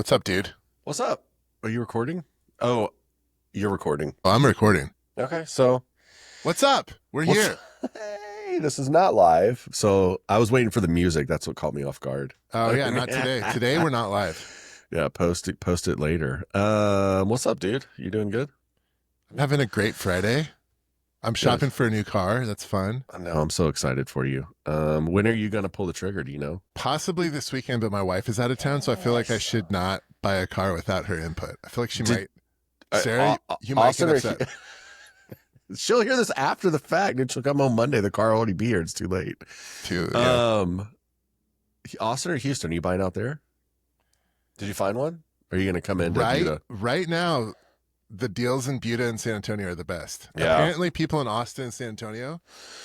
What's up, dude? What's up? Are you recording? Oh, you're recording. Oh, I'm recording. Okay, so What's up? We're here. Hey, this is not live. So I was waiting for the music. That's what caught me off guard. Oh yeah, not today. Today we're not live. Yeah, post it later. What's up, dude? You doing good? I'm having a great Friday. I'm shopping for a new car. That's fun. I know. I'm so excited for you. When are you gonna pull the trigger? Do you know? Possibly this weekend, but my wife is out of town, so I feel like I should not buy a car without her input. I feel like she might. Sarah, you might get upset. She'll hear this after the fact, and she'll come on Monday. The car will already be here. It's too late. Austin or Houston? Are you buying out there? Did you find one? Are you going to come in? Right now, the deals in Buda and San Antonio are the best. Yeah. Apparently, people in Austin and San Antonio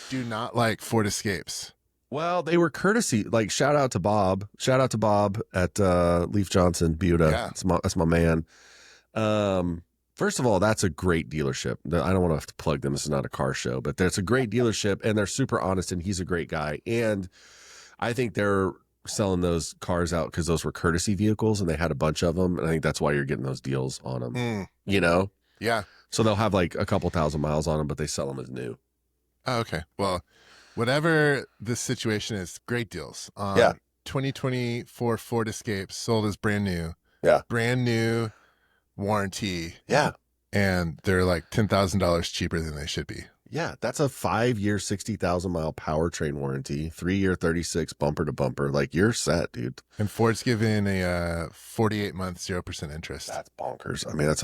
do not like Ford Escapes. Well, they were courtesy. Like shout out to Bob. Shout out to Bob at Leaf Johnson Buda. Yeah. That's my man. First of all, that's a great dealership. I don't want to have to plug them. This is not a car show, but it's a great dealership, and they're super honest, and he's a great guy. And I think they're selling those cars out because those were courtesy vehicles, and they had a bunch of them. And I think that's why you're getting those deals on them. You know? Yeah. So they'll have like a couple thousand miles on them, but they sell them as new. Oh, okay. Well, whatever this situation is, great deals. 2024 Ford Escape sold as brand new. Yeah. Brand new warranty. Yeah. And they're like $10,000 cheaper than they should be. Yeah. That's a 5-year, 60,000 mile powertrain warranty, 3-year, 36 bumper to bumper. Like you're set, dude. And Ford's giving a 48-month 0% interest. That's bonkers. I mean, that's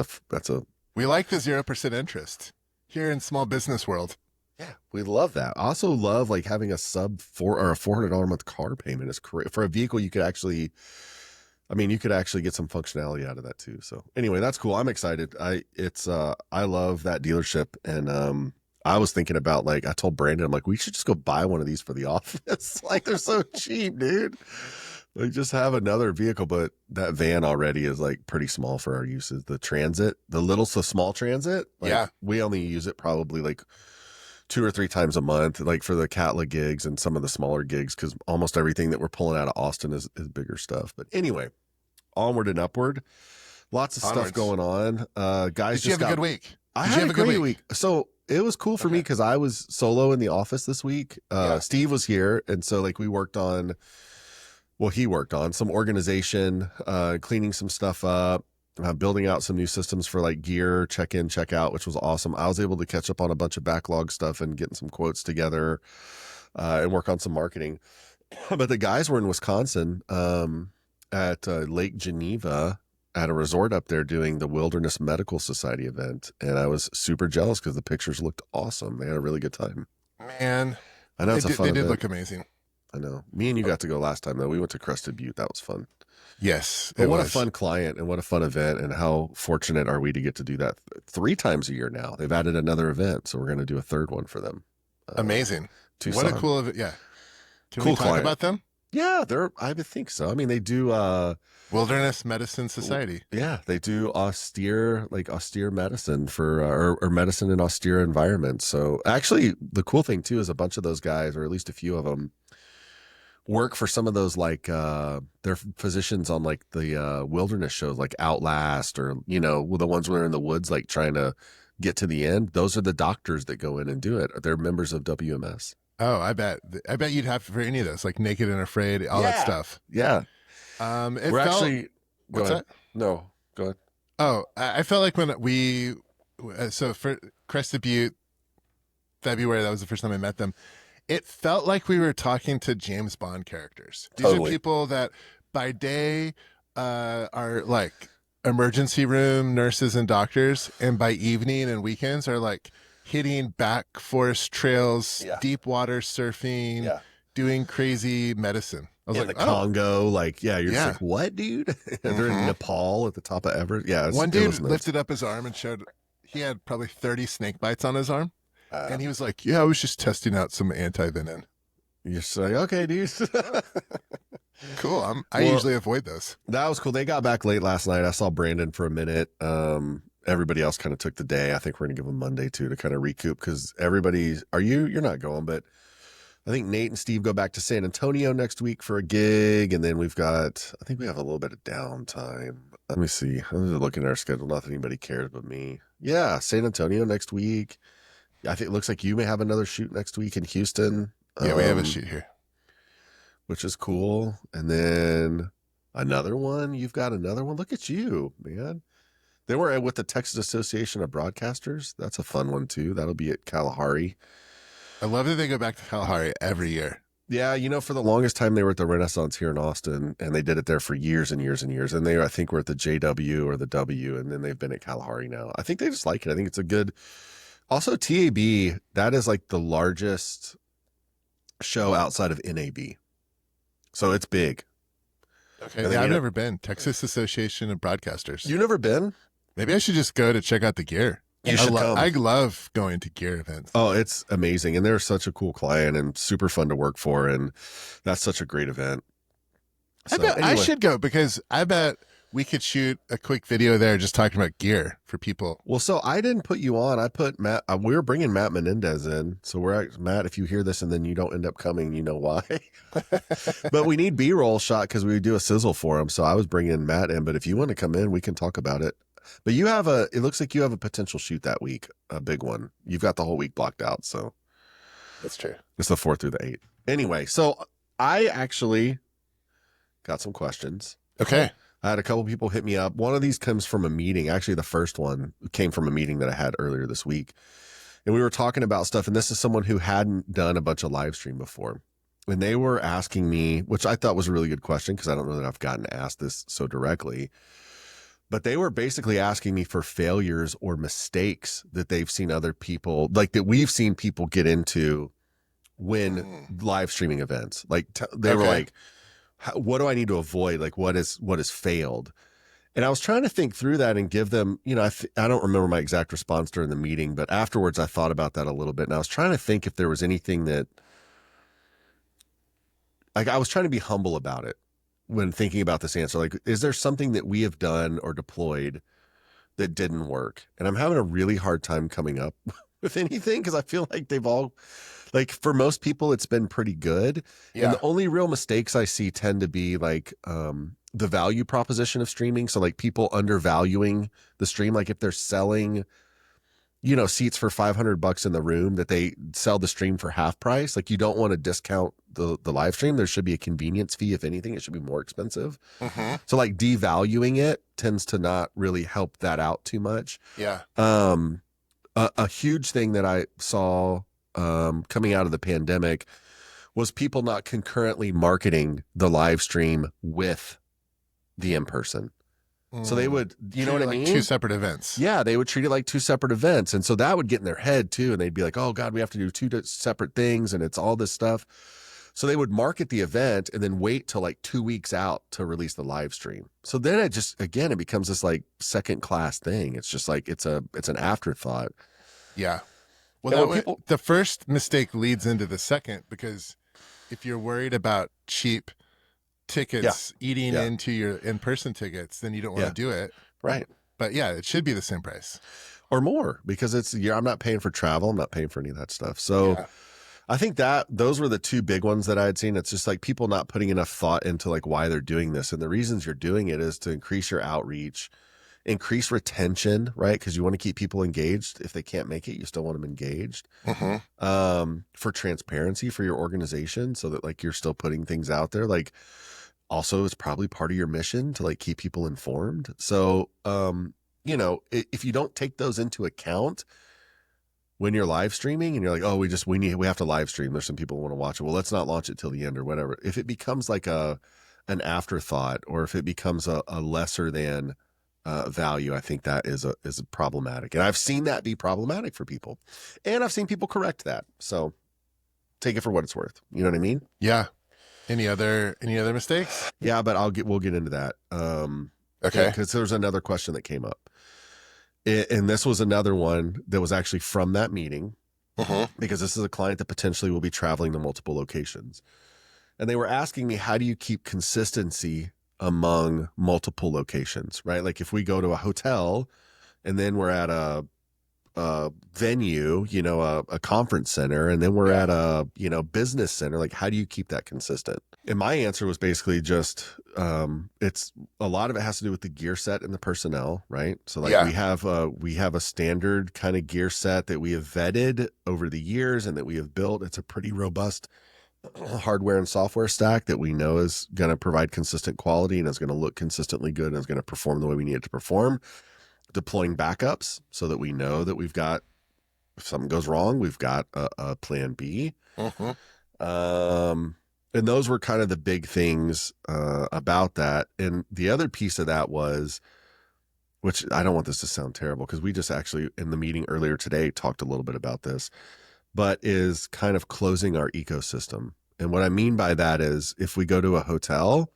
a. We like the 0% interest here in small business world. Yeah, we love that. I also love like having a $400 a month car payment is great for a vehicle. You could actually get some functionality out of that too. So anyway, that's cool. I'm excited. I love that dealership. And, I was thinking about like, I told Brandon, I'm like, we should just go buy one of these for the office. Like they're so cheap, dude. Like just have another vehicle, but that van already is like pretty small for our uses. The Transit, the small Transit. Like, yeah. We only use it probably like 2 or 3 times a month, like for the Catla gigs and some of the smaller gigs, because almost everything that we're pulling out of Austin is bigger stuff. But anyway, onward and upward. Lots of stuff going on. Guys, did you have a good week? I had a great week. So it was cool for me because I was solo in the office this week. Steve was here, and so like he worked on some organization, cleaning some stuff up, building out some new systems for like gear, check in, check out, which was awesome. I was able to catch up on a bunch of backlog stuff and getting some quotes together and work on some marketing. But the guys were in Wisconsin at Lake Geneva at a resort up there doing the Wilderness Medical Society event. And I was super jealous because the pictures looked awesome. They had a really good time. Man, I know it's a fun event. They did look amazing. I know. Me and you got to go last time, though. We went to Crested Butte. That was fun. Yes. But what a fun client and what a fun event, and how fortunate are we to get to do that 3 times a year now. They've added another event, so we're going to do a 3rd one for them. Amazing. Tucson. What a cool event. Yeah. Can cool we talk client. about them? Yeah, I would think so. I mean, they do Wilderness Medicine Society. Yeah, they do austere medicine for or medicine in austere environments. So actually, the cool thing too is a bunch of those guys, or at least a few of them, work for some of those like they're physicians on like the wilderness shows like Outlast, or the ones where they're in the woods like trying to get to the end. Those are the doctors that go in and do it. They're members of WMS. Oh, I bet you'd have for any of those, like Naked and Afraid, all that stuff. Yeah. What's that? No, go ahead. Oh, I felt like when so for Crested Butte, February, that was the first time I met them. It felt like we were talking to James Bond characters. These are people that by day are like emergency room nurses and doctors, and by evening and weekends are like hitting back forest trails, deep water surfing, doing crazy medicine. I was like, the Congo, you're just like, what, dude? They're in Nepal at the top of Everest. Yeah. One dude lifted up his arm and showed he had probably 30 snake bites on his arm. And he was like, I was just testing out some anti-venom. You're just like, okay, dude. Cool. I usually avoid those. That was cool. They got back late last night. I saw Brandon for a minute. Everybody else kind of took the day. I think we're going to give them Monday too to kind of recoup, because you're not going, but I think Nate and Steve go back to San Antonio next week for a gig. And then I think we have a little bit of downtime. Let me see. I'm just looking at our schedule. Not that anybody cares but me. Yeah, San Antonio next week. I think it looks like you may have another shoot next week in Houston. Yeah, we have a shoot here, which is cool. And then another one. You've got another one. Look at you, man. They were with the Texas Association of Broadcasters. That's a fun one too. That'll be at Kalahari. I love that they go back to Kalahari every year. Yeah, for the longest time they were at the Renaissance here in Austin, and they did it there for years and years and years. And they, I think, were at the JW or the W, and then they've been at Kalahari now. I think they just like it. I think it's a good. Also, TAB, that is like the largest show outside of NAB, so it's big. Okay, yeah, I've never been. Texas Association of Broadcasters. You've never been? Maybe I should just go to check out the gear. You should come. I love going to gear events. Oh, it's amazing. And they're such a cool client and super fun to work for. And that's such a great event. So, I should go because I bet we could shoot a quick video there just talking about gear for people. Well, so I didn't put you on. I put Matt. We were bringing Matt Menendez in. So Matt, if you hear this and then you don't end up coming, you know why. But we need B-roll shot because we do a sizzle for him. So I was bringing Matt in. But if you want to come in, we can talk about it. But it looks like you have a potential shoot that week, a big one. You've got the whole week blocked out. So that's true. It's the 4th through the 8th. Anyway, so I actually got some questions. Okay. I had a couple people hit me up. One of these comes from a meeting. Actually, the first one came from a meeting that I had earlier this week. And we were talking about stuff. And this is someone who hadn't done a bunch of live stream before. And they were asking me, which I thought was a really good question because I don't know that I've gotten asked this so directly. But they were basically asking me for failures or mistakes that they've seen other people, like that we've seen people get into when live streaming events. Like they were like, what do I need to avoid? Like what has failed? And I was trying to think through that and give them, I don't remember my exact response during the meeting, but afterwards I thought about that a little bit. And I was trying to think if there was anything that, like, I was trying to be humble about it when thinking about this answer. Like, is there something that we have done or deployed that didn't work? And I'm having a really hard time coming up with anything because I feel like they've all, like, for most people, it's been pretty good. Yeah. And the only real mistakes I see tend to be like the value proposition of streaming. So like people undervaluing the stream, like if they're selling, seats for $500 in the room that they sell the stream for half price. Like you don't want to discount the live stream. There should be a convenience fee. If anything, it should be more expensive. Mm-hmm. So like devaluing it tends to not really help that out too much. Yeah. A huge thing that I saw coming out of the pandemic was people not concurrently marketing the live stream with the in-person. So they would, you know what I mean? Two separate events. Yeah, they would treat it like two separate events. And so that would get in their head too. And they'd be like, oh God, we have to do two separate things. And it's all this stuff. So they would market the event and then wait till like 2 weeks out to release the live stream. So then it becomes this like second class thing. It's just like, it's an afterthought. Yeah. Well, the first mistake leads into the second, because if you're worried about cheap tickets eating into your in-person tickets, then you don't want to do it. Right. But yeah, it should be the same price or more, because I'm not paying for travel. I'm not paying for any of that stuff. So I think that those were the two big ones that I had seen. It's just like people not putting enough thought into like why they're doing this. And the reasons you're doing it is to increase your outreach, increase retention, right? Because you want to keep people engaged. If they can't make it, you still want them engaged. Mm-hmm. For transparency for your organization, so that like you're still putting things out there. Like also it's probably part of your mission to like keep people informed. So, if you don't take those into account when you're live streaming and you're like, oh, we have to live stream. There's some people who want to watch it. Well, let's not launch it till the end or whatever. If it becomes like an afterthought, or if it becomes a lesser than value, I think that is problematic. And I've seen that be problematic for people, and I've seen people correct that. So take it for what it's worth. You know what I mean? Yeah. Any other mistakes? Yeah, but we'll get into that. Okay. Because there's another question that came up. And this was another one that was actually from that meeting, because this is a client that potentially will be traveling to multiple locations. And they were asking me, how do you keep consistency among multiple locations, right? Like if we go to a hotel and then we're at a venue, a conference center, and then we're at a, business center. Like, how do you keep that consistent? And my answer was basically just, it's a lot of it has to do with the gear set and the personnel, right? So like we have a standard kind of gear set that we have vetted over the years and that we have built. It's a pretty robust hardware and software stack that we know is going to provide consistent quality and is going to look consistently good and is going to perform the way we need it to perform. Deploying backups so that we know that we've got, if something goes wrong, we've got a plan B. And those were kind of the big things about that. And the other piece of that was, which I don't want this to sound terrible because we just actually in the meeting earlier today talked a little bit about this, but is kind of closing our ecosystem. And what I mean by that is if we go to a hotel,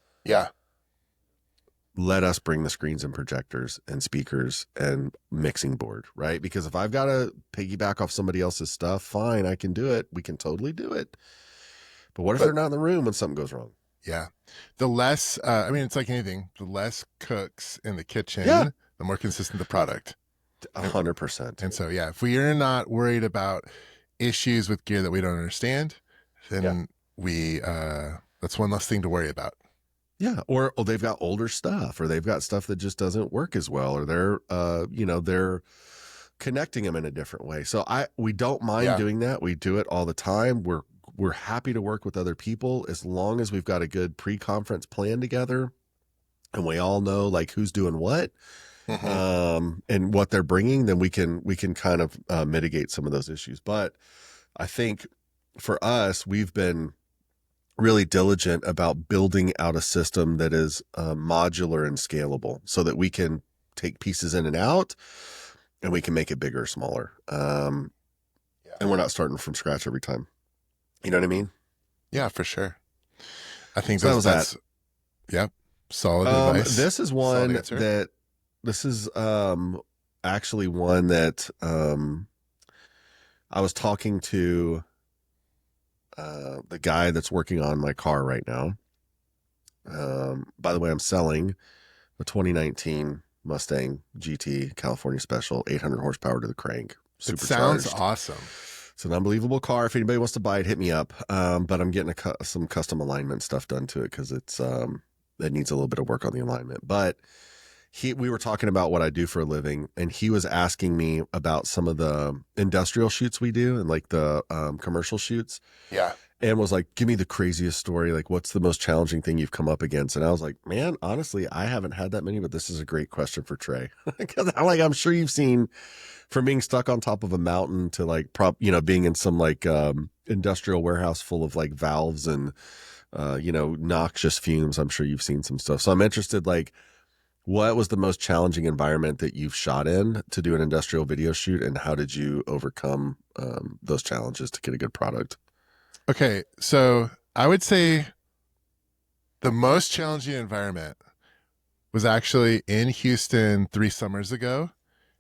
let us bring the screens and projectors and speakers and mixing board, right? Because if I've got to piggyback off somebody else's stuff, fine, I can do it. We can totally do it. But what if they're not in the room when something goes wrong? Yeah. The less, it's like anything, the less cooks in the kitchen, the more consistent the product. 100%. And so, if we are not worried about issues with gear that we don't understand, then that's one less thing to worry about. Yeah. Or they've got older stuff, or they've got stuff that just doesn't work as well, or they're connecting them in a different way. So we don't mind doing that. We do it all the time. We're happy to work with other people as long as we've got a good pre-conference plan together and we all know like who's doing what and what they're bringing, then we can kind of mitigate some of those issues. But I think for us, we've been really diligent about building out a system that is modular and scalable so that we can take pieces in and out and we can make it bigger or smaller. And we're not starting from scratch every time. You know what I mean? Yeah, for sure. I think so that's that. Yep. Solid advice. This is one that actually one that I was talking to the guy that's working on my car right now. By the way, I'm selling the 2019 Mustang GT California Special, 800 horsepower to the crank. It sounds awesome. It's an unbelievable car. If anybody wants to buy it, hit me up. But I'm getting some custom alignment stuff done to it because it needs a little bit of work on the alignment. But we were talking about what I do for a living, and he was asking me about some of the industrial shoots we do and like the commercial shoots. Yeah. And was like, give me the craziest story. Like, what's the most challenging thing you've come up against? And I was like, man, honestly, I haven't had that many, but this is a great question for Trae. Because I'm sure you've seen from being stuck on top of a mountain to like being in some like industrial warehouse full of like valves and, noxious fumes. I'm sure you've seen some stuff. So I'm interested, like, what was the most challenging environment that you've shot in to do an industrial video shoot? And how did you overcome those challenges to get a good product? Okay, so I would say the most challenging environment was actually in Houston 3 summers ago.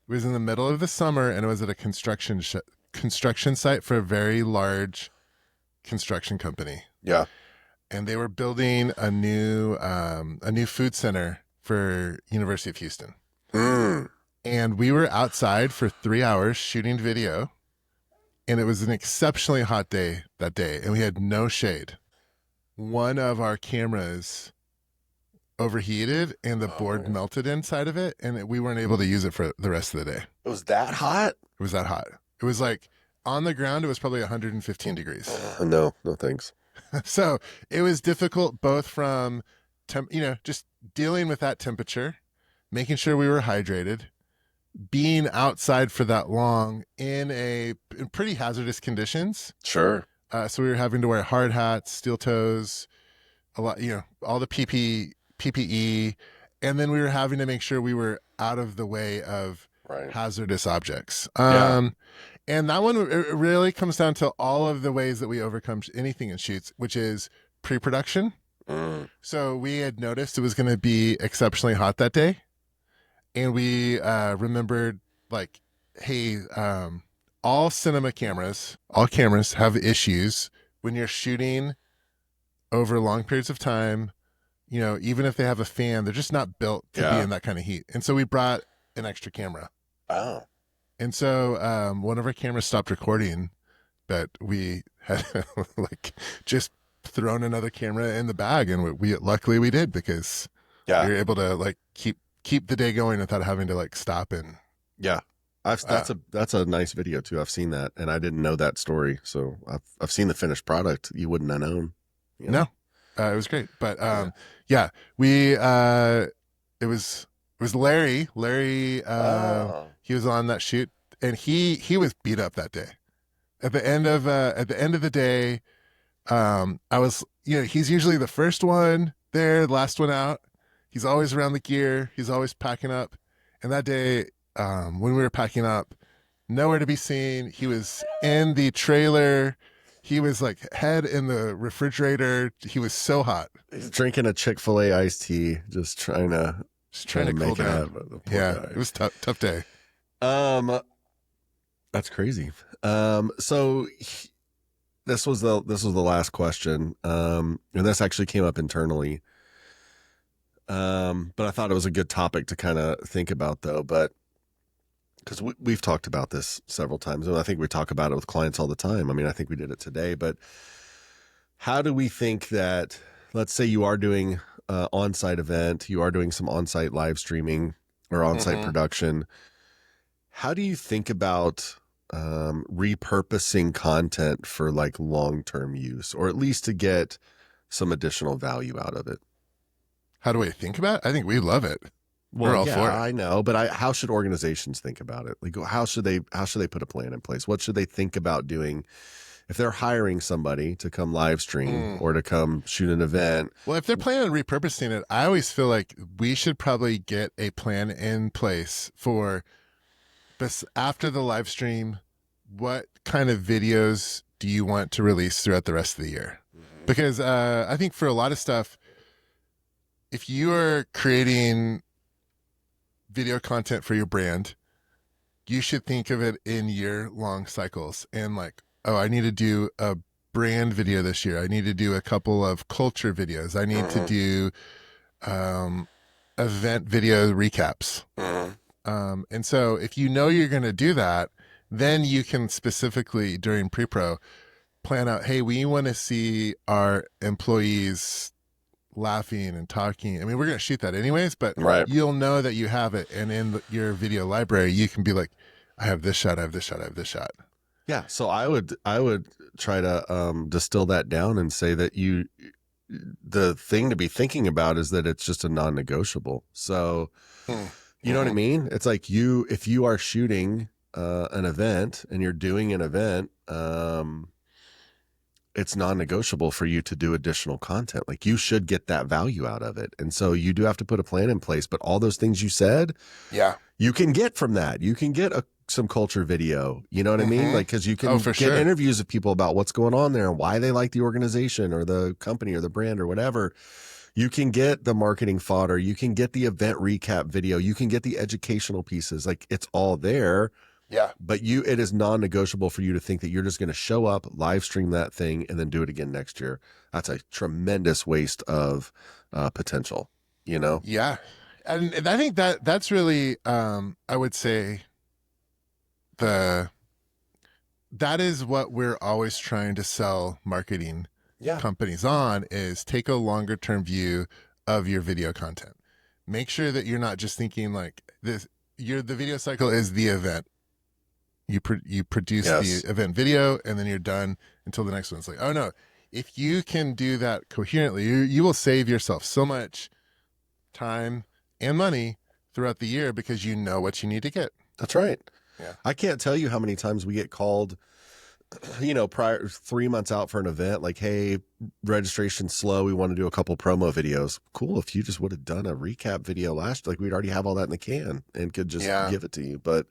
It was in the middle of the summer, and it was at a construction site for a very large construction company. Yeah, and they were building a new food center for University of Houston. And we were outside for 3 hours shooting video. And it was an exceptionally hot day that day, and we had no shade. One of our cameras overheated, and the board melted inside of it, and we weren't able to use it for the rest of the day. It was that hot? It was that hot. It was like, on the ground, it was probably 115 degrees. No thanks. So it was difficult both from, just dealing with that temperature, making sure we were hydrated, being outside for that long in pretty hazardous conditions. Sure. So we were having to wear hard hats, steel toes, a lot, all the PPE. And then we were having to make sure we were out of the way of hazardous objects. And that one, it really comes down to all of the ways that we overcome anything in shoots, which is pre-production. So we had noticed it was going to be exceptionally hot that day. And we remembered, like, hey, all cameras have issues when you're shooting over long periods of time. Even if they have a fan, they're just not built to be in that kind of heat. And so we brought an extra camera. Oh. And so one of our cameras stopped recording, but we had like just thrown another camera in the bag, and we luckily we did, because we were able to like keep the day going without having to like stop and that's a nice video too. I've seen that, and I didn't know that story, so I've seen the finished product. You wouldn't have known. You know? No, it was great. But we it was Larry. He was on that shoot, and he was beat up that day. At the end of the day, I was, he's usually the first one there, the last one out. He's always around the gear. He's always packing up. And that day, when we were packing up, nowhere to be seen. He was in the trailer. He was like head in the refrigerator. He was so hot. He's drinking a Chick-fil-A iced tea, just trying to make it out. Yeah, guy. It was tough day. That's crazy. So this was the last question. And this actually came up internally. But I thought it was a good topic to kind of think about, though. But because we've talked about this several times, and I think we talk about it with clients all the time. I mean, I think we did it today. But how do we think that, let's say you are doing an on-site event, you are doing some on-site live streaming or on-site production. How do you think about repurposing content for like long-term use, or at least to get some additional value out of it? How do we think about it? I think we love it. We're all for it. I know, but how should organizations think about it? Like, how should they put a plan in place? What should they think about doing if they're hiring somebody to come live stream or to come shoot an event? Well, if they're planning on repurposing it, I always feel like we should probably get a plan in place for this after the live stream. What kind of videos do you want to release throughout the rest of the year? Because I think for a lot of stuff, if you are creating video content for your brand, you should think of it in year-long cycles. And like, oh, I need to do a brand video this year. I need to do a couple of culture videos. I need to do event video recaps. And so if you know you're going to do that, then you can specifically during pre-pro plan out, hey, we want to see our employees laughing and talking. I mean, we're going to shoot that anyways, but you'll know that you have it. And in your video library, you can be like, I have this shot, I have this shot, I have this shot. Yeah. So I would try to distill that down and say that the thing to be thinking about is that it's just a non-negotiable. So you know what I mean? It's like if you are shooting an event and you're doing an event, it's non-negotiable for you to do additional content. Like, you should get that value out of it. And so you do have to put a plan in place, but all those things you said, you can get from that. You can get some culture video, you know what I mean? Like, cause you can get interviews of people about what's going on there and why they like the organization or the company or the brand or whatever. You can get the marketing fodder. You can get the event recap video. You can get the educational pieces. Like, it's all there. Yeah. But it is non-negotiable for you to think that you're just going to show up, live stream that thing, and then do it again next year. That's a tremendous waste of potential, you know? Yeah. And I think that's really, I would say that is what we're always trying to sell marketing companies on, is take a longer term view of your video content. Make sure that you're not just thinking like this, the video cycle is the event. You produce the event video and then you're done until the next one. It's like, oh no, if you can do that coherently, you will save yourself so much time and money throughout the year because you know what you need to get. That's right. Yeah. I can't tell you how many times we get called, prior 3 months out for an event, like, hey, registration's slow. We want to do a couple promo videos. Cool. If you just would have done a recap video like we'd already have all that in the can and could just give it to you. But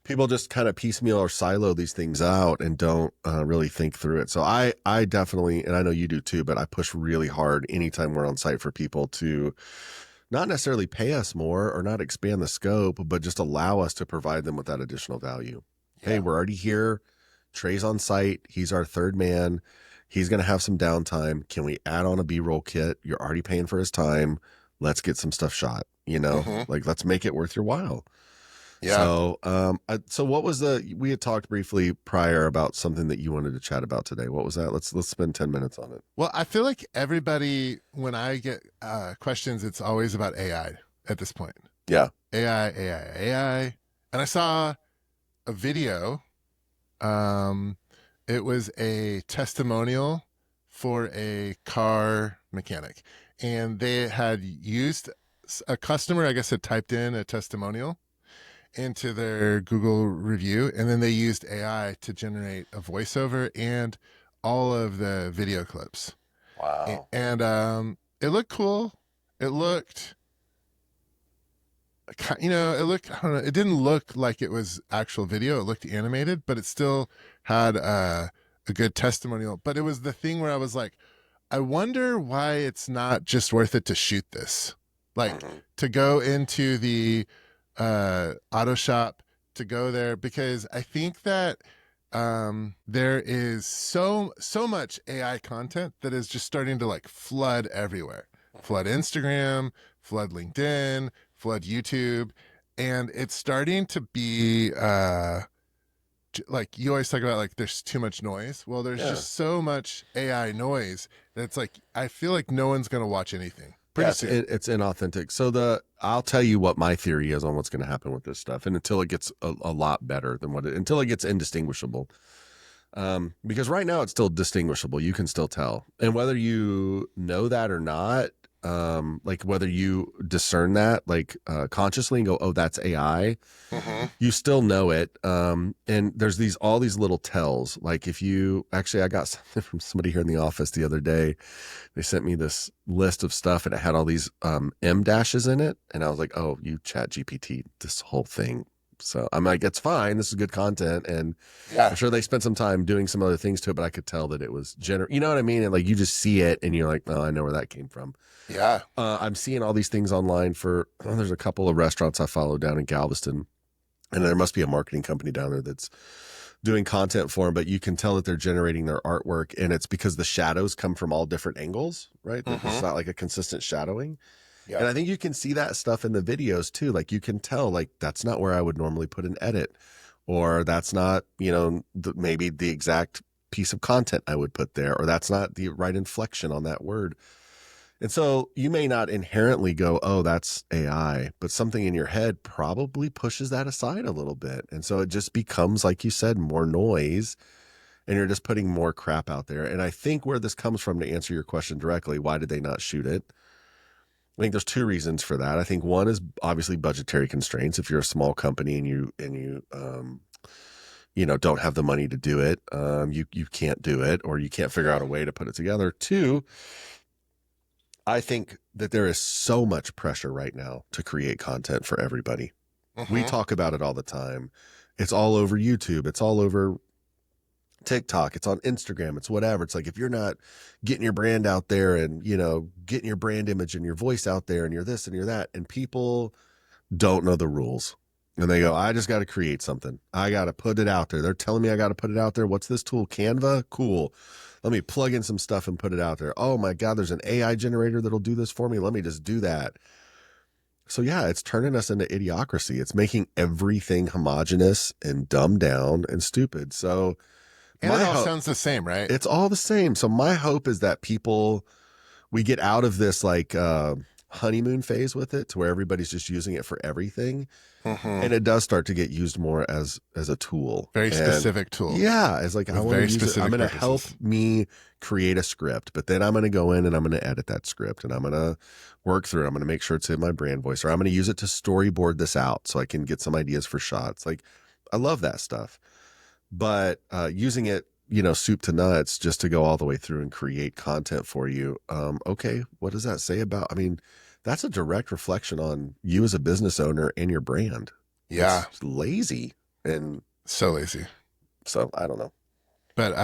people just kind of piecemeal or silo these things out and don't really think through it. So I definitely, and I know you do too, but I push really hard anytime we're on site for people to not necessarily pay us more or not expand the scope, but just allow us to provide them with that additional value. Yeah. Hey, we're already here. Trae's on site. He's our third man. He's going to have some downtime. Can we add on a B-roll kit? You're already paying for his time. Let's get some stuff shot, like, let's make it worth your while. Yeah. So what was we had talked briefly prior about something that you wanted to chat about today. What was that? Let's spend 10 minutes on it. Well, I feel like everybody, when I get questions, it's always about AI at this point. Yeah. AI. And I saw a video. It was a testimonial for a car mechanic, and they had used a customer, I guess, had typed in a testimonial into their Google review, and then they used AI to generate a voiceover and all of the video clips. Wow. And it looked cool. It looked, it looked, I don't know, it didn't look like it was actual video. It looked animated, but it still had a good testimonial. But it was the thing where I was like, I wonder why it's not just worth it to shoot this. Like to go into the auto shop, to go there, because I think that there is so much AI content that is just starting to like flood everywhere. Flood Instagram, flood LinkedIn, flood YouTube, and it's starting to be like you always talk about, like there's too much noise. Well, there's just so much AI noise that it's like I feel like no one's going to watch anything. It's inauthentic. So I'll tell you what my theory is on what's going to happen with this stuff, and until it gets a lot better than until it gets indistinguishable. Because right now it's still distinguishable. You can still tell, and whether you know that or not, like whether you discern that like consciously and go, oh, that's AI, you still know it. And there's all these little tells. Like if you actually, I got something from somebody here in the office the other day. They sent me this list of stuff and it had all these M dashes in it, and I was like, oh, you chat GPT this whole thing. So I'm like, it's fine. This is good content. And I'm sure they spent some time doing some other things to it, but I could tell that it was you know what I mean? And like, you just see it and you're like, oh, I know where that came from. Yeah. I'm seeing all these things online there's a couple of restaurants I follow down in Galveston, and there must be a marketing company down there that's doing content for them, but you can tell that they're generating their artwork, and it's because the shadows come from all different angles, right? It's not like a consistent shadowing. Yeah. And I think you can see that stuff in the videos too. Like you can tell, like that's not where I would normally put an edit, or that's not, maybe the exact piece of content I would put there, or that's not the right inflection on that word. And so you may not inherently go, oh, that's AI, but something in your head probably pushes that aside a little bit. And so it just becomes, like you said, more noise, and you're just putting more crap out there. And I think where this comes from, to answer your question directly, why did they not shoot it? I think there's two reasons for that. I think one is obviously budgetary constraints. If you're a small company and you don't have the money to do it, you can't do it, or you can't figure out a way to put it together. Two, I think that there is so much pressure right now to create content for everybody. We talk about it all the time. It's all over YouTube. It's all over TikTok. It's on Instagram. It's whatever. It's like, if you're not getting your brand out there and, getting your brand image and your voice out there and you're this and you're that, and people don't know the rules. And they go, I just got to create something. I got to put it out there. They're telling me I got to put it out there. What's this tool? Canva? Cool. Let me plug in some stuff and put it out there. Oh my God, there's an AI generator that'll do this for me. Let me just do that. So yeah, it's turning us into idiocracy. It's making everything homogenous and dumbed down and stupid. So and it all sounds the same, right? It's all the same. So my hope is that we get out of this like honeymoon phase with it, to where everybody's just using it for everything. And it does start to get used more as a tool. Very specific tool. Yeah. It's like, I want to use it. I'm going to help me create a script, but then I'm going to go in and I'm going to edit that script, and I'm going to work through it. I'm going to make sure it's in my brand voice, or I'm going to use it to storyboard this out so I can get some ideas for shots. Like, I love that stuff, but using it, soup to nuts, just to go all the way through and create content for you. Okay. What does that say about, that's a direct reflection on you as a business owner and your brand. Yeah. It's lazy, and so lazy. So I don't know. But,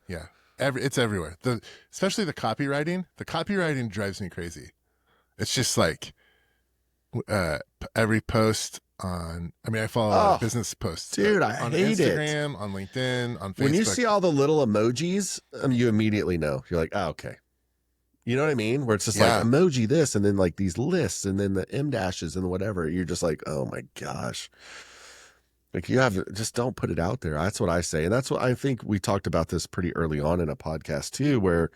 yeah, it's everywhere. Especially the copywriting. The copywriting drives me crazy. It's just like every post I follow business posts. Dude, I hate it. On Instagram, on LinkedIn, on Facebook. When you see all the little emojis, you immediately know. You're like, oh, okay. You know what I mean? Where it's just like emoji this, and then like these lists, and then the M dashes and whatever. You're just like, oh my gosh. Like you have to just don't put it out there. That's what I say. And that's what I think we talked about this pretty early on in a podcast too, where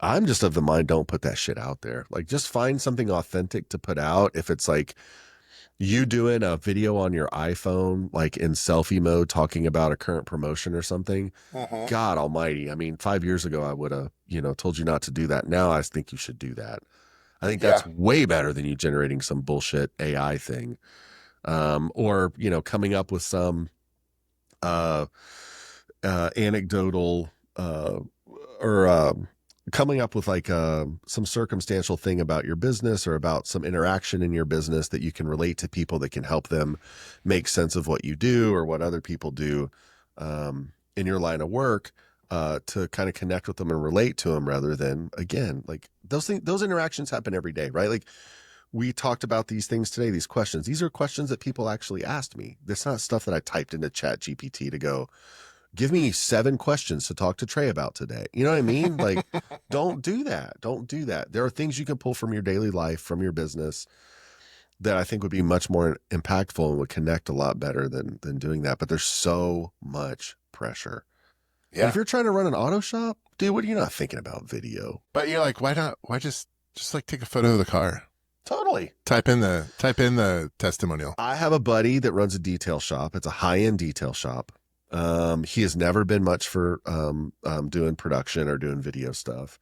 I'm just of the mind, don't put that shit out there. Like just find something authentic to put out. If it's like you doing a video on your iPhone, like in selfie mode, talking about a current promotion or something, God almighty. I mean, 5 years ago, I would have, told you not to do that. Now I think you should do that. I think that's way better than you generating some bullshit AI thing. Or, coming up with some anecdotal or coming up with like some circumstantial thing about your business or about some interaction in your business that you can relate to people that can help them make sense of what you do or what other people do in your line of work to kind of connect with them and relate to them rather than, again, like those interactions happen every day, right? Like we talked about these things today, these questions. These are questions that people actually asked me. That's not stuff that I typed into Chat GPT to go, give me 7 questions to talk to Trae about today. You know what I mean? Like, don't do that. Don't do that. There are things you can pull from your daily life, from your business that I think would be much more impactful and would connect a lot better than doing that. But there's so much pressure. Yeah. And if you're trying to run an auto shop, dude, what are you not thinking about video? But you're like, why just like take a photo of the car? Totally. Type in the testimonial. I have a buddy that runs a detail shop. It's a high-end detail shop. He has never been much for doing production or doing video stuff.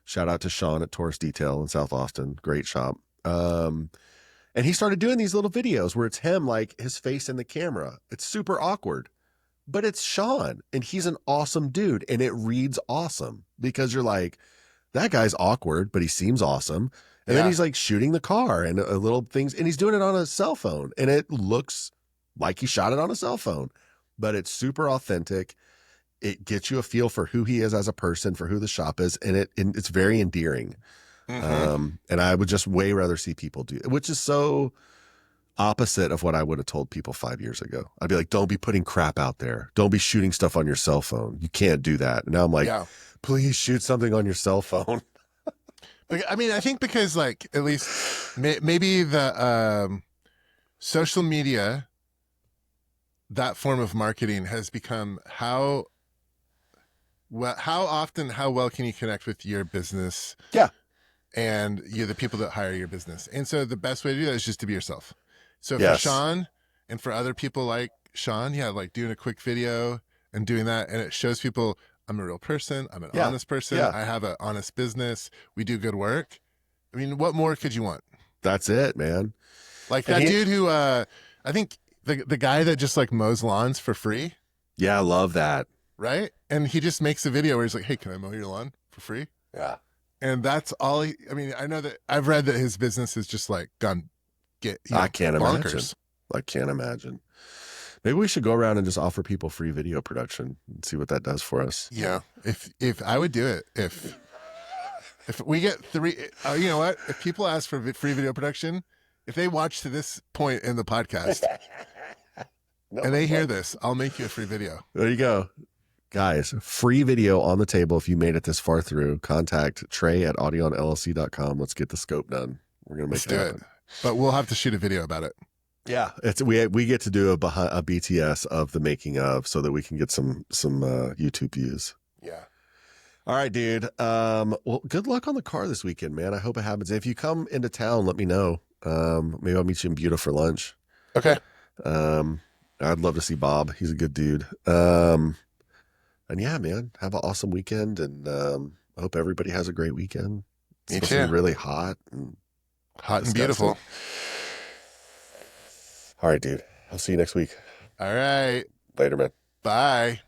Shout out to Sean at Taurus Detail in South Austin. Great shop. And he started doing these little videos where it's him, like his face in the camera. It's super awkward, but it's Sean and he's an awesome dude. And it reads awesome because you're like, that guy's awkward, but he seems awesome. And then he's like shooting the car and little things, and he's doing it on a cell phone, and it looks like he shot it on a cell phone, but it's super authentic. It gets you a feel for who he is as a person, for who the shop is, and it's very endearing. And I would just way rather see people do it, which is so opposite of what I would have told people 5 years ago. I'd be like, don't be putting crap out there. Don't be shooting stuff on your cell phone. You can't do that. And now I'm like, please shoot something on your cell phone. I mean, I think because like at least maybe the social media, that form of marketing has become how well can you connect with your business? Yeah. And the people that hire your business. And so the best way to do that is just to be yourself. So for Sean and for other people like Sean, like doing a quick video and doing that, and it shows people I'm a real person. I'm an honest person. I have an honest business. We do good work. I mean, what more could you want? That's it, man. Like that dude who, I think the guy that just like mows lawns for free. Yeah, I love that. Right? And he just makes a video where he's like, hey, can I mow your lawn for free? Yeah. And that's all I mean, I know that I've read that his business is just like gone I can't bonkers. Imagine. I can't imagine. Maybe we should go around and just offer people free video production and see what that does for us. Yeah. If I would do it, if we get 3, you know what? If people ask for free video production, if they watch to this point in the podcast and they hear this, I'll make you a free video. There you go. Guys, free video on the table. If you made it this far through, contact Trae at audionllc.com. Let's get the scope done. We're going to make it happen. But we'll have to shoot a video about it. Yeah, we get to do a BTS of the making of so that we can get some YouTube views. Yeah. All right, dude. Well, good luck on the car this weekend, man. I hope it happens. If you come into town, let me know. Maybe I'll meet you in Buda for lunch. Okay. I'd love to see Bob. He's a good dude. And yeah, man, have an awesome weekend, and I hope everybody has a great weekend. It's supposed to be really hot and beautiful. All right, dude. I'll see you next week. All right. Later, man. Bye.